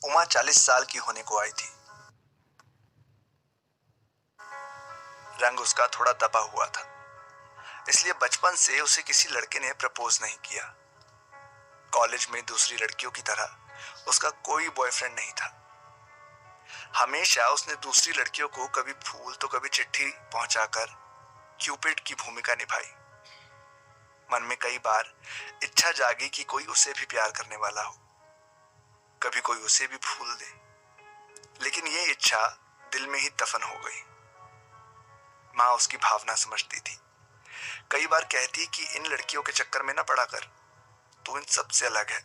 उमा 40 साल की होने को आई थी। रंग उसका थोड़ा दबा हुआ था, इसलिए बचपन से उसे किसी लड़के ने प्रपोज नहीं किया। कॉलेज में दूसरी लड़कियों की तरह उसका कोई बॉयफ्रेंड नहीं था। हमेशा उसने दूसरी लड़कियों को कभी फूल तो कभी चिट्ठी पहुंचाकर क्यूपिड की भूमिका निभाई। मन में कई बार इच्छा जागी कि कोई उसे भी प्यार करने वाला हो, कभी कोई उसे भी फूल दे, लेकिन ये इच्छा दिल में ही दफन हो गई। माँ उसकी भावना समझती थी। कई बार कहती कि इन लड़कियों के चक्कर में न पड़ा कर, तू इन सबसे अलग है,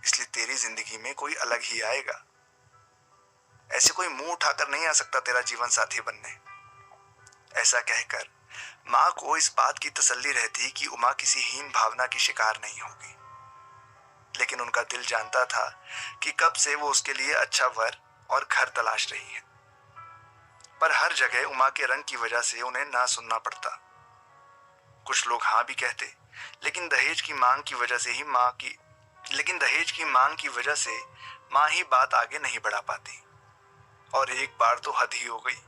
इसलिए तेरी जिंदगी में कोई अलग ही आएगा। ऐसे कोई मुंह उठाकर नहीं आ सकता तेरा जीवन साथी बनने। ऐसा कहकर माँ को इस बात की तसल्ली रहती कि उमा किसी हीन भावना की शिकार नहीं होगी, लेकिन उनका दिल जानता था कि कब से वो उसके लिए अच्छा वर और घर तलाश रही है। पर हर जगह उमा के रंग की वजह से उन्हें ना सुनना पड़ता। कुछ लोग हाँ भी कहते, लेकिन दहेज की मांग की वजह से माँ ही बात आगे नहीं बढ़ा पाती। और एक बार तो हद ही हो गई,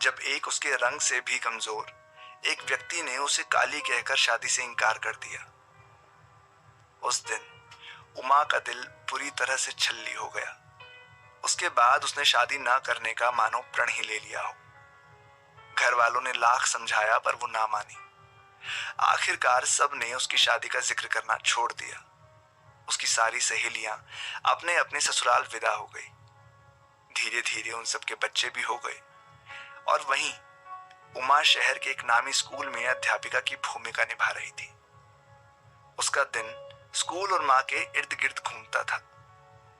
जब एक उसके रंग से भी कमजोर एक व्यक्ति ने उसे काली कहकर शादी से इनकार कर दिया। उस दिन उमा का दिल पूरी तरह से छल्ली हो गया। उसके बाद उसने शादी ना करने का मानो प्रण ही ले लिया हो। घर वालों ने लाख समझाया पर वो ना मानी। आखिरकार सब ने उसकी शादी का जिक्र करना छोड़ दिया। उसकी सारी सहेलियां अपने अपने ससुराल विदा हो गई। धीरे धीरे उन सबके बच्चे भी हो गए और वहीं उमा शहर के एक नामी स्कूल में अध्यापिका की भूमिका निभा रही थी। उसका दिन स्कूल और माँ के इर्द गिर्द घूमता था।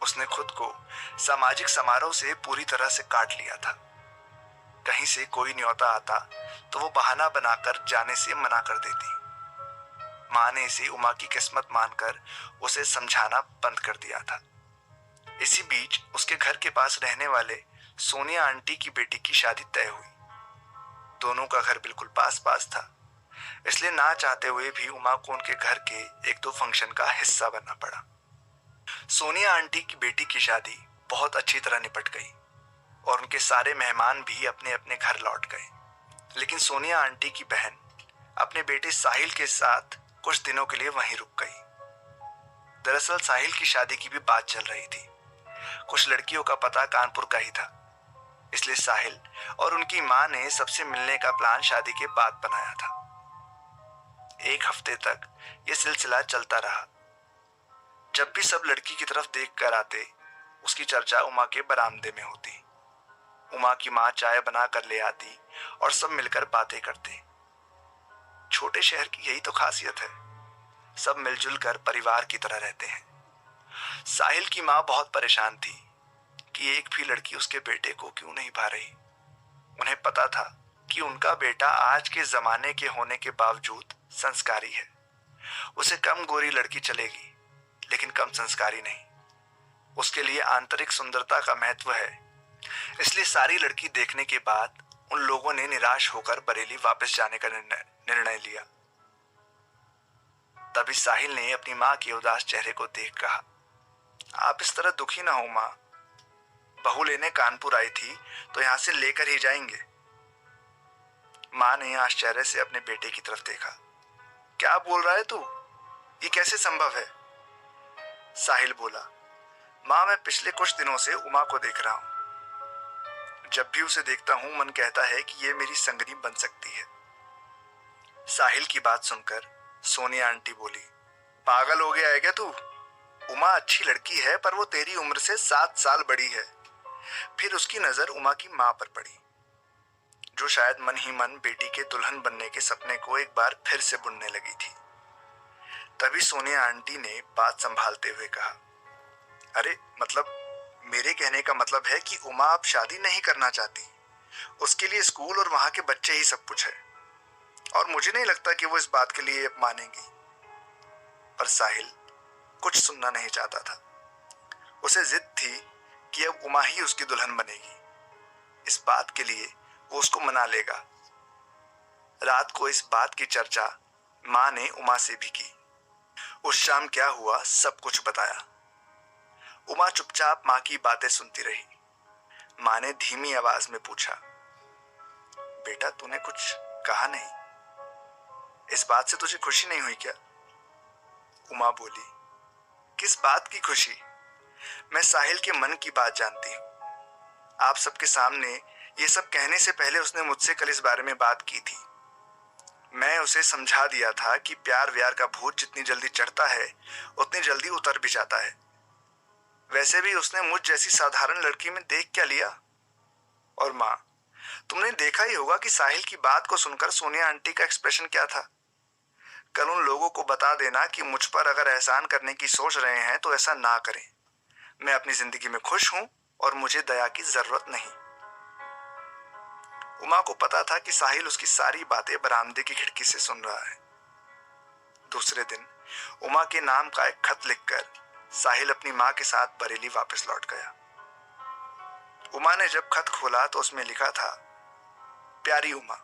उसने खुद को सामाजिक समारोह से पूरी तरह से काट लिया था। कहीं से कोई न्योता आता तो वो बहाना बनाकर जाने से मना कर देती। माँ ने इसे उमा की किस्मत मानकर उसे समझाना बंद कर दिया था। इसी बीच उसके घर के पास रहने वाले सोनिया आंटी की बेटी की शादी तय हुई। दोनों का घर बिल्कुल पास पास था, इसलिए ना चाहते हुए भी उमा को उनके घर के एक दो फंक्शन का हिस्सा बनना पड़ा। सोनिया आंटी की बेटी की शादी बहुत अच्छी तरह निपट गई और उनके सारे मेहमान भी अपने अपने घर लौट गए। लेकिन सोनिया आंटी की बहन अपने बेटे साहिल के साथ कुछ दिनों के लिए वहीं रुक गई। दरअसल साहिल की शादी की भी बात चल रही थी। कुछ लड़कियों का पता कानपुर का ही था, इसलिए साहिल और उनकी माँ ने सबसे मिलने का प्लान शादी के बाद बनाया था। एक हफ्ते तक यह सिलसिला चलता रहा। जब भी सब लड़की की तरफ देख कर आते, उसकी चर्चा उमा के बरामदे में होती। उमा की माँ चाय बना कर ले आती और सब मिलकर बातें करते। छोटे शहर की यही तो खासियत है, सब मिलजुल कर परिवार की तरह रहते हैं। साहिल की माँ बहुत परेशान थी कि एक भी लड़की उसके बेटे को क्यों नहीं पा रही। उन्हें पता था कि उनका बेटा आज के जमाने के होने के बावजूद संस्कारी है। उसे कम गोरी लड़की चलेगी, लेकिन कम संस्कारी नहीं। उसके लिए आंतरिक सुंदरता का महत्व है। इसलिए सारी लड़की देखने के बाद उन लोगों ने निराश होकर बरेली वापस जाने का निर्णय लिया। तभी साहिल ने अपनी माँ के उदास चेहरे को देख कहा, आप इस तरह दुखी ना हो माँ, बहू लेने कानपुर आई थी तो यहां से लेकर ही जाएंगे। माँ ने आश्चर्य से अपने बेटे की तरफ देखा। क्या बोल रहा है तू, ये कैसे संभव है? साहिल बोला, माँ मैं पिछले कुछ दिनों से उमा को देख रहा हूं। जब भी उसे देखता हूं मन कहता है कि ये मेरी संगनी बन सकती है। साहिल की बात सुनकर सोनिया आंटी बोली, पागल हो गया है क्या तू? उमा अच्छी लड़की है पर वो तेरी उम्र से 7 साल बड़ी है। फिर उसकी नजर उमा की माँ पर पड़ी, जो शायद मन ही मन बेटी के दुल्हन बनने के सपने को एक बार फिर से बुनने लगी थी। तभी सोनिया आंटी ने बात संभालते हुए कहा, अरे मतलब मेरे कहने का मतलब है कि उमा अब शादी नहीं करना चाहती। उसके लिए स्कूल और वहां के बच्चे ही सब कुछ है, और मुझे नहीं लगता कि वो इस बात के लिए मानेंगी। पर साहिल कुछ सुनना नहीं चाहता था। उसे जिद थी कि अब उमा ही उसकी दुल्हन बनेगी। इस बात के लिए वो उसको मना लेगा। रात को इस बात की चर्चा माँ ने उमा से भी की। उस शाम क्या हुआ सब कुछ बताया। उमा चुपचाप माँ की बातें सुनती रही। माँ ने धीमी आवाज में पूछा, बेटा तूने कुछ कहा नहीं? इस बात से तुझे खुशी नहीं हुई क्या? उमा बोली, किस बात की खुशी? मैं साहिल के मन की बात जानती हूँ। आप सबके सामने ये सब कहने से पहले उसने मुझसे कल इस बारे में बात की थी। मैं उसे समझा दिया था कि प्यार व्यार का भूत जितनी जल्दी चढ़ता है उतनी जल्दी उतर भी जाता है। वैसे भी उसने मुझ जैसी साधारण लड़की में देख क्या लिया? और माँ, तुमने देखा ही होगा कि साहिल की बात को सुनकर सोनिया आंटी का एक्सप्रेशन क्या था। कल उन लोगों को बता देना कि मुझ पर अगर एहसान करने की सोच रहे हैं तो ऐसा ना करें। मैं अपनी जिंदगी में खुश हूं और मुझे दया की जरूरत नहीं। उमा को पता था कि साहिल उसकी सारी बातें बरामदे की खिड़की से सुन रहा है। दूसरे दिन उमा के नाम का एक खत लिखकर साहिल अपनी माँ के साथ बरेली वापस लौट गया। उमा ने जब खत खोला तो उसमें लिखा था, प्यारी उमा,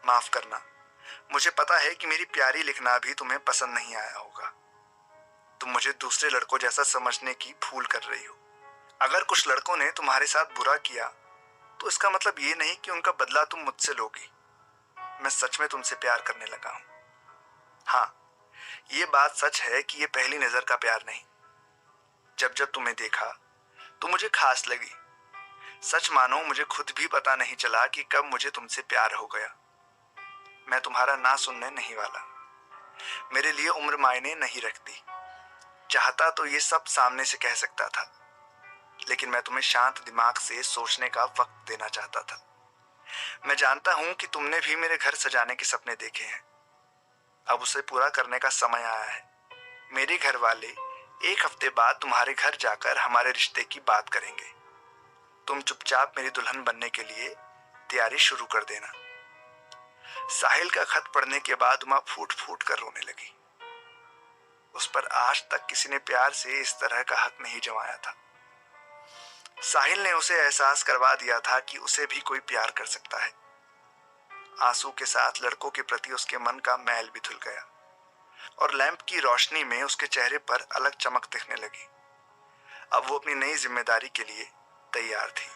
माफ करना, मुझे पता है कि मेरी प्यारी लिखना भी तुम्हें पसंद नहीं आया होगा। तुम मुझे दूसरे लड़कों जैसा समझने की भूल कर रही हो। अगर कुछ लड़कों ने तुम्हारे साथ बुरा किया तो इसका मतलब ये नहीं कि उनका बदला तुम मुझसे लोगी। मैं सच में तुमसे प्यार करने लगा हूं। हाँ, ये बात सच है कि ये पहली नजर का प्यार नहीं। जब जब तुम्हें देखा तो मुझे खास लगी। सच मानो मुझे खुद भी पता नहीं चला कि कब मुझे तुमसे प्यार हो गया। मैं तुम्हारा ना सुनने नहीं वाला। मेरे लिए उम्र मायने नहीं रखती। चाहता तो ये सब सामने से कह सकता था, लेकिन मैं तुम्हें शांत दिमाग से सोचने का वक्त देना चाहता था। मैं जानता हूं कि तुमने भी मेरे घर सजाने के सपने देखे हैं। अब उसे पूरा करने का समय आया है। मेरे घर वाले एक हफ्ते बाद तुम्हारे घर जाकर हमारे रिश्ते की बात करेंगे। तुम चुपचाप मेरी दुल्हन बनने के लिए तैयारी शुरू कर देना। साहिल का खत पढ़ने के बाद उमा फूट फूट कर रोने लगी। उस पर आज तक किसी ने प्यार से इस तरह का हक नहीं जमाया था। साहिल ने उसे एहसास करवा दिया था कि उसे भी कोई प्यार कर सकता है। आंसू के साथ लड़कों के प्रति उसके मन का मैल भी धुल गया और लैंप की रोशनी में उसके चेहरे पर अलग चमक दिखने लगी। अब वो अपनी नई जिम्मेदारी के लिए तैयार थी।